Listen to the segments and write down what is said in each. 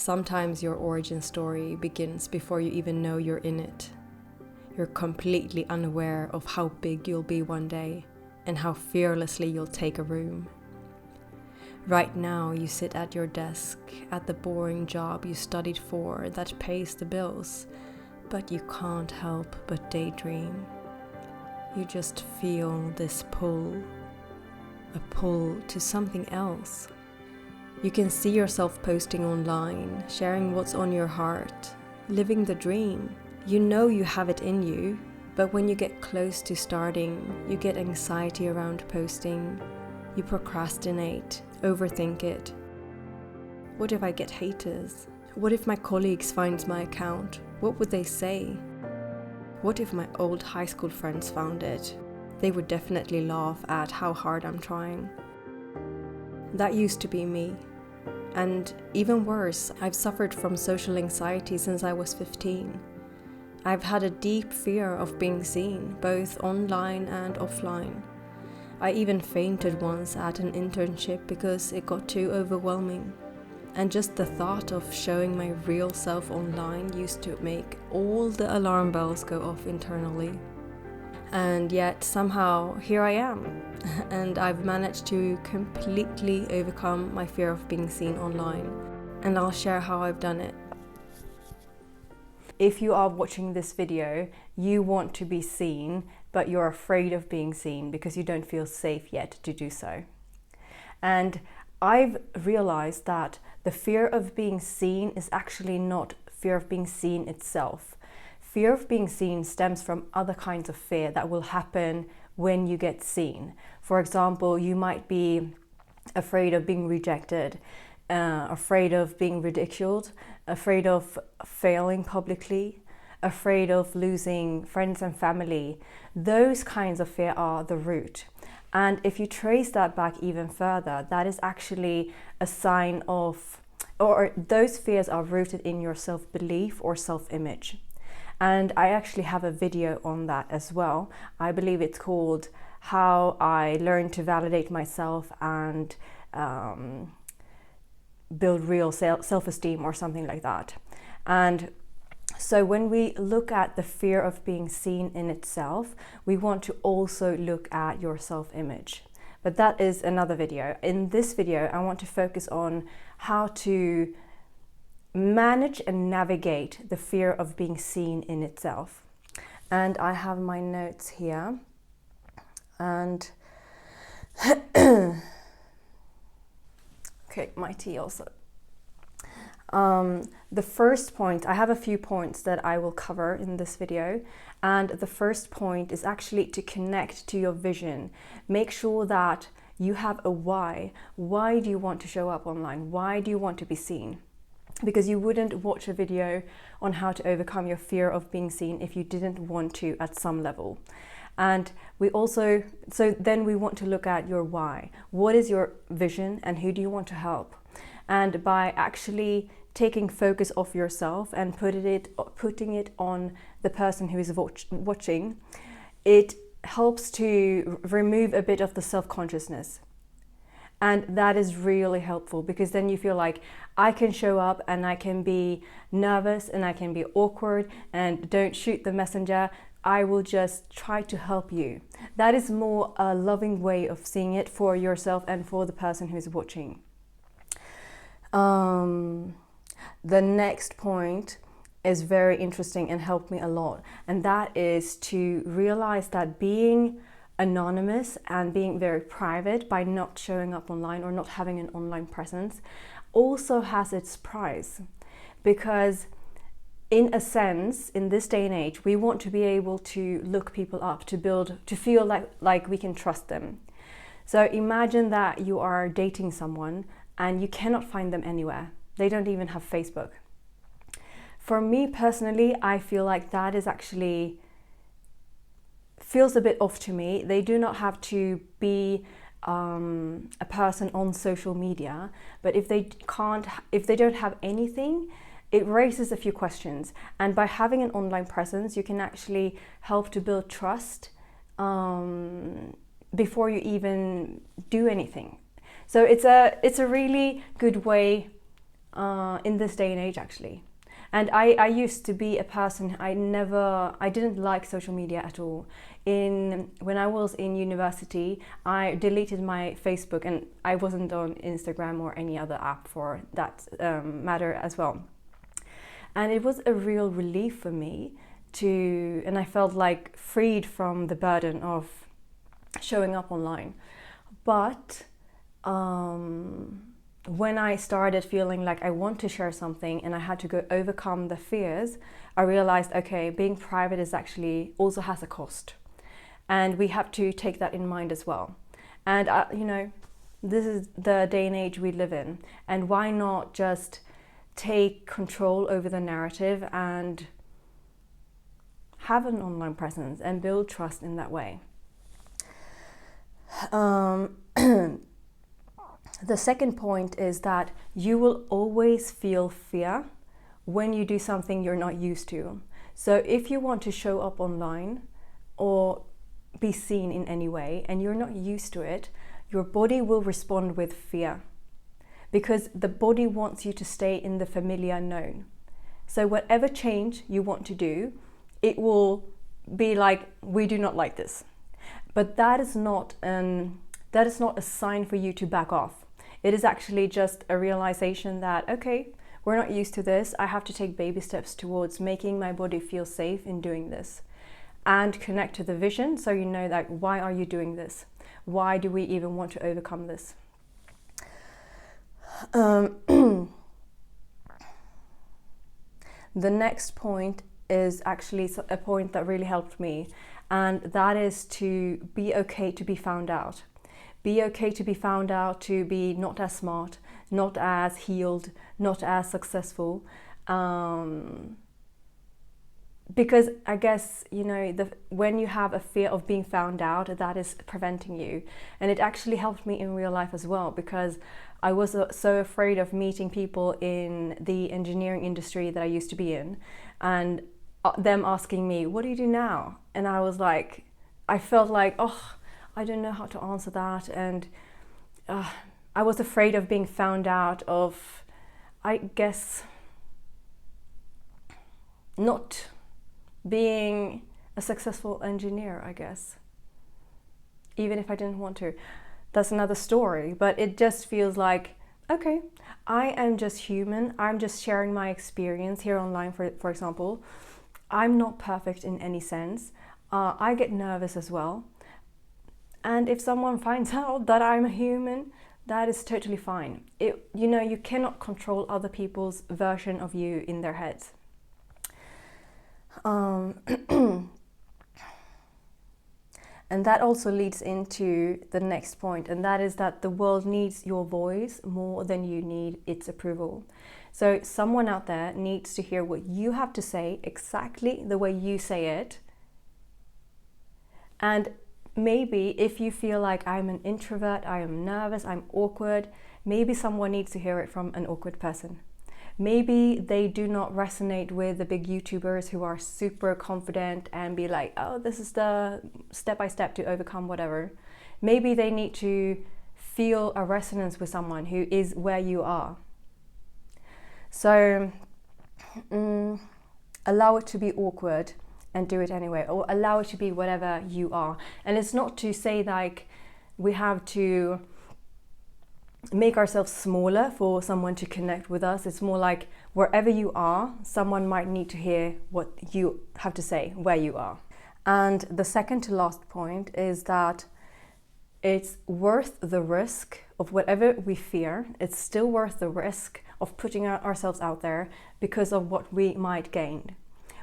Sometimes your origin story begins before you even know you're in it. You're completely unaware of how big you'll be one day and how fearlessly you'll take a room. Right now, you sit at your desk at the boring job you studied for that pays the bills, but you can't help but daydream. You just feel this pull, a pull to something else. You can see yourself posting online, sharing what's on your heart, living the dream. You know you have it in you, but when you get close to starting, you get anxiety around posting. You procrastinate, overthink it. What if I get haters? What if my colleagues find my account? What would they say? What if my old high school friends found it? They would definitely laugh at how hard I'm trying. That used to be me. And even worse, I've suffered from social anxiety since I was 15. I've had a deep fear of being seen, both online and offline. I even fainted once at an internship because it got too overwhelming. And just the thought of showing my real self online used to make all the alarm bells go off internally. And yet somehow here I am, and I've managed to completely overcome my fear of being seen online. And I'll share how I've done it. If you are watching this video, you want to be seen, but you're afraid of being seen because you don't feel safe yet to do so. And I've realized that the fear of being seen is actually not fear of being seen itself. Fear of being seen stems from other kinds of fear that will happen when you get seen. For example, you might be afraid of being rejected, afraid of being ridiculed, afraid of failing publicly, afraid of losing friends and family. Those kinds of fear are the root. And if you trace that back even further, that is actually a sign of, or those fears are rooted in your self-belief or self-image. And I actually have a video on that as well. I believe it's called How I Learned to Validate Myself and Build Real Self-Esteem or something like that. And so when we look at the fear of being seen in itself, we want to also look at your self-image. But that is another video. In this video, I want to focus on how to manage and navigate the fear of being seen in itself. And I have my notes here. And okay, my tea also. The first point, I have a few points that I will cover in this video. And the first point is actually to connect to your vision. Make sure that you have a why. Why do you want to show up online? Why do you want to be seen? Because you wouldn't watch a video on how to overcome your fear of being seen if you didn't want to at some level. And we also, so then we want to look at your why. What is your vision and who do you want to help? And by actually taking focus off yourself and putting it on the person who is watching, it helps to remove a bit of the self-consciousness. And that is really helpful because then you feel like I can show up and I can be nervous and I can be awkward and don't shoot the messenger. I will just try to help you. That is more a loving way of seeing it for yourself and for the person who is watching. The next point is very interesting and helped me a lot. And that is to realize that being anonymous and being very private by not showing up online or not having an online presence also has its price, because in a sense, in this day and age, we want to be able to look people up, to feel like we can trust them. So imagine that you are dating someone and you cannot find them anywhere. They don't even have Facebook. For me personally, I feel like that is actually feels a bit off to me. They do not have to be a person on social media, but if they don't have anything, it raises a few questions. And by having an online presence, you can actually help to build trust before you even do anything. So it's a really good way in this day and age, actually. And I used to be a person, I didn't like social media at all. When I was in university, I deleted my Facebook, and I wasn't on Instagram or any other app for that matter as well. And it was a real relief for me and I felt like freed from the burden of showing up online. But when I started feeling like I want to share something and I had to go overcome the fears, I realized, okay, being private is actually also has a cost. And we have to take that in mind as well. And, this is the day and age we live in. And why not just take control over the narrative and have an online presence and build trust in that way? The second point is that you will always feel fear when you do something you're not used to. So if you want to show up online or be seen in any way and you're not used to it, your body will respond with fear, because the body wants you to stay in the familiar known. So whatever change you want to do, it will be like, we do not like this. But that is not a sign for you to back off. It is actually just a realization that, okay, we're not used to this. I have to take baby steps towards making my body feel safe in doing this, and connect to the vision. So you know, like, why are you doing this? Why do we even want to overcome this? The next point is actually a point that really helped me, and that is to be okay to be found out. Be okay to be found out, to be not as smart, not as healed, not as successful. Because I guess, when you have a fear of being found out, that is preventing you. And it actually helped me in real life as well, because I was so afraid of meeting people in the engineering industry that I used to be in, and them asking me, what do you do now? And I felt like, I don't know how to answer that. And I was afraid of being found out, of, I guess, not being a successful engineer, I guess. Even if I didn't want to. That's another story. But it just feels like, okay, I am just human. I'm just sharing my experience here online, for example. I'm not perfect in any sense. I get nervous as well. And if someone finds out that I'm a human, that is totally fine. You cannot control other people's version of you in their heads. And that also leads into the next point, and that is that the world needs your voice more than you need its approval. So someone out there needs to hear what you have to say exactly the way you say it. And maybe if you feel like, I'm an introvert, I am nervous, I'm awkward, maybe someone needs to hear it from an awkward person. Maybe they do not resonate with the big YouTubers who are super confident and be like, oh, this is the step-by-step to overcome whatever. Maybe they need to feel a resonance with someone who is where you are. So allow it to be awkward and do it anyway, or allow it to be whatever you are. And it's not to say like we have to make ourselves smaller for someone to connect with us. It's more like wherever you are, someone might need to hear what you have to say where you are. And the second to last point is that it's worth the risk of whatever we fear. It's still worth the risk of putting ourselves out there because of what we might gain.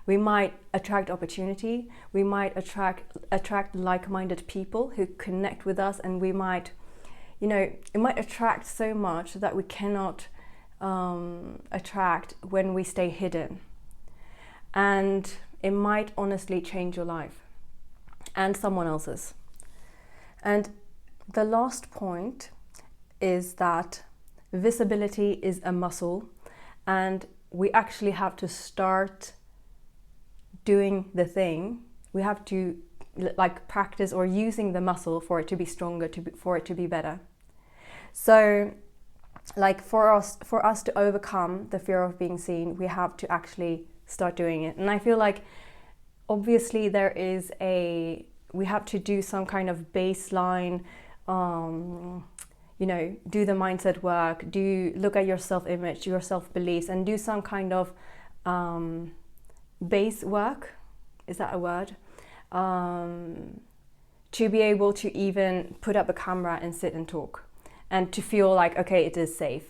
We might attract opportunity. We might attract like-minded people who connect with us, and we might, it might attract so much that we cannot attract when we stay hidden. And it might honestly change your life and someone else's. And the last point is that visibility is a muscle, and we actually have to start doing the thing. We have to practice or using the muscle for it to be stronger, for it to be better. So like for us to overcome the fear of being seen, we have to actually start doing it. And I feel like obviously we have to do some kind of baseline, do the mindset work, look at your self-image, your self-beliefs, and do some kind of base work, is that a word? To be able to even put up a camera and sit and talk, and to feel like, okay, it is safe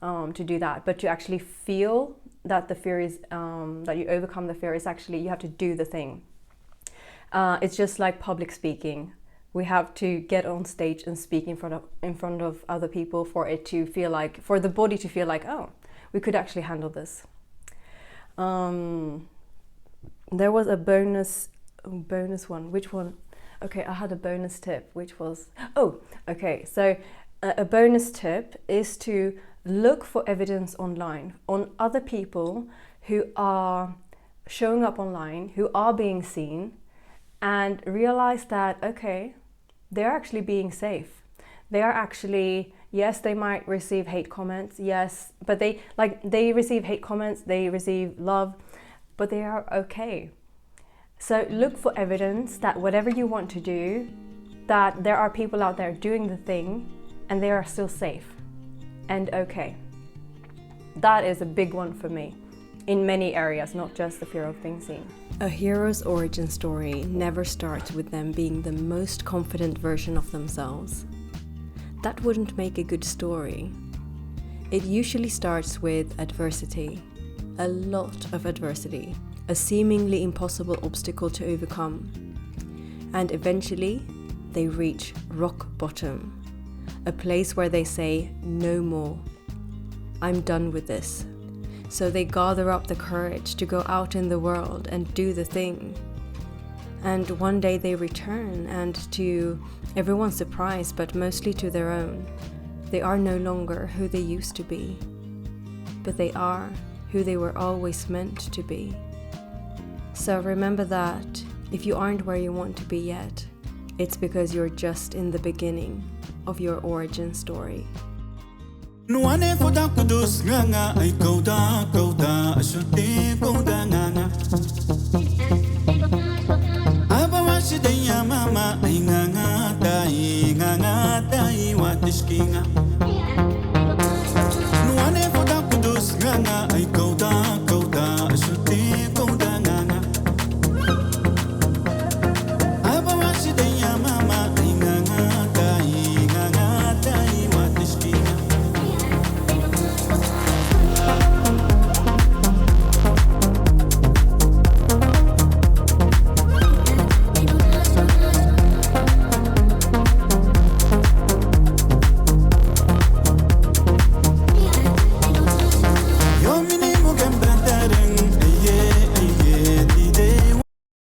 to do that. But to actually feel that the fear is, that you overcome the fear, is actually, you have to do the thing. It's just like public speaking. We have to get on stage and speak in front of other people for it to feel like, for the body to feel like, oh, we could actually handle this. There was a bonus one. Which one? Okay, I had a bonus tip, which was, so a bonus tip is to look for evidence online on other people who are showing up online, who are being seen, and realize that, okay, they're actually being safe. They are actually, yes, they might receive hate comments, yes, but they receive hate comments, they receive love, but they are okay. So look for evidence that whatever you want to do, that there are people out there doing the thing and they are still safe and okay. That is a big one for me in many areas, not just the fear of being seen. A hero's origin story never starts with them being the most confident version of themselves. That wouldn't make a good story. It usually starts with adversity, a lot of adversity, a seemingly impossible obstacle to overcome. And eventually, they reach rock bottom, a place where they say, no more. I'm done with this. So they gather up the courage to go out in the world and do the thing. And one day they return, and to everyone's surprise, but mostly to their own, they are no longer who they used to be, but they are who they were always meant to be. So remember that if you aren't where you want to be yet, it's because you're just in the beginning of your origin story. Nuane foda kudus nganga ay kauda asunte kauda nganga Abawashi daya mama ay nganga dai watiskinga Nuane foda kudus nganga ay